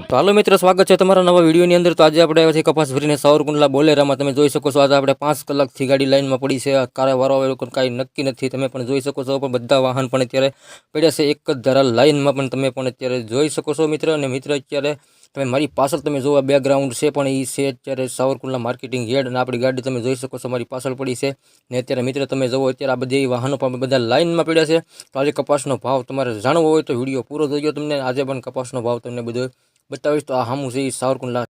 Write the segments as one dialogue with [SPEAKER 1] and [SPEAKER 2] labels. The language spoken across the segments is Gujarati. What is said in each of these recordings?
[SPEAKER 1] તો હાલો મિત્રો, સ્વાગત છે તમારા નવા વિડીયોની અંદર। તો આજે આપણે આવ્યા છીએ કપાસ ભરીને સાવરકુંડલા બોલેરામાં। તમે જોઈ શકો છો આજે આપણે 5 કલાકથી ગાડી લાઈનમાં પડી છે। કારે વારો આવે લોકો કાંઈ નક્કી નથી, તમે પણ જોઈ શકો છો। પણ બધા વાહન પણ અત્યારે પડ્યા છે એક જ ધારા લાઈનમાં, પણ તમે પણ અત્યારે જોઈ શકો છો મિત્ર। અને મિત્ર અત્યારે તમે મારી પાછળ તમે જોવા બેકગ્રાઉન્ડ છે, પણ એ છે અત્યારે સાવરકુંડલા માર્કેટિંગ યાર્ડ, અને આપણી ગાડી તમે જોઈ શકો છો મારી પાછળ પડી છે। ને અત્યારે મિત્ર તમે જુઓ અત્યારે આ બધી વાહનો પણ બધા લાઈનમાં પડ્યા છે। તો આજે કપાસનો ભાવ તમારે જાણવો હોય તો વિડીયો પૂરો જોઈજો, તમને આજે પણ કપાસનો ભાવ તમને બધો બતાવીશ। તો આ સામું છે સાવરકુંડલા,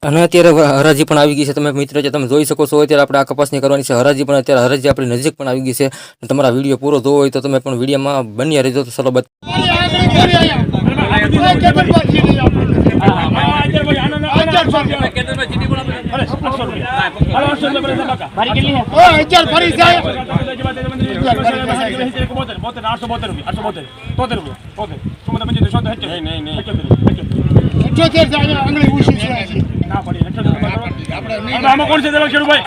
[SPEAKER 1] અને અત્યારે હરાજી પણ આવી ગઈ છે। તમે મિત્ર જે તમે જોઈ શકો છો અત્યારે આપણે આ કપાસની કરવાની છે હરાજી, પણ અત્યારે હરાજી આપણી નજીક પણ આવી ગઈ છે। તમારા વિડીયો પૂરો જોવો હોય તો તમે પણ વિડીયોમાં બન્યા રહેજો। તો ચલો
[SPEAKER 2] આમાં કોણ છે દલાલ ખેડૂત ભાઈ?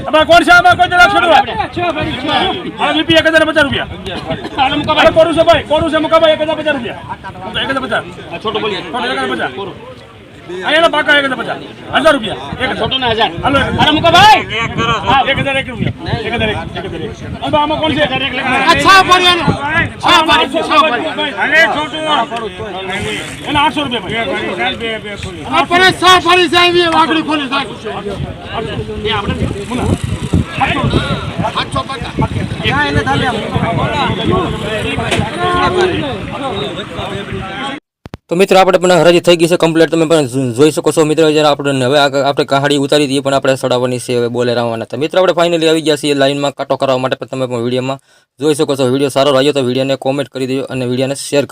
[SPEAKER 2] આમાં કોણ છે? આમાં કોઈ દલાલ ખેડૂત ભાઈ? આ વીપી 1050 રૂપિયા કોરું છે ભાઈ, કોરું છે મુકાભાઈ 1050 રૂપિયા 1050 છોટો બોલીએ 1050 આયા પાકા 1050 1000 રૂપિયા એક છોટો ને 1000 હાલો અરે મુકાભાઈ 1001 રૂપિયા 1001 આમાં કોણ છે? અચ્છા ભરિયાનો છા ભરી અરે છોટો એને 800 રૂપિયા ભાઈ આપણે છા ભરી જાય વાકડી ખોલી જાય એ આપણે મુના 800 પાકા ક્યાં એને ધાલ્યા।
[SPEAKER 1] તો મિત્ર આપણે પણ હરાજી થઈ ગઈ છે કમ્પ્લીટ, તમે પણ જોઈ શકો છો મિત્ર। જ્યારે આપણે હવે આપણે કહાડી ઉતારી દઈએ પણ આપણે ચડાવવાની છે બોલેરાવાના। તો મિત્ર આપણે ફાઇનલી આવી ગયા છીએ લાઈનમાં કાંટો કરવા માટે, પણ તમે પણ વિડીયોમાં જોઈ શકો છો। વિડીયો સારો લાગ્યો તો વિડીયોને કોમેન્ટ કરી દેજો અને વિડીયોને શેર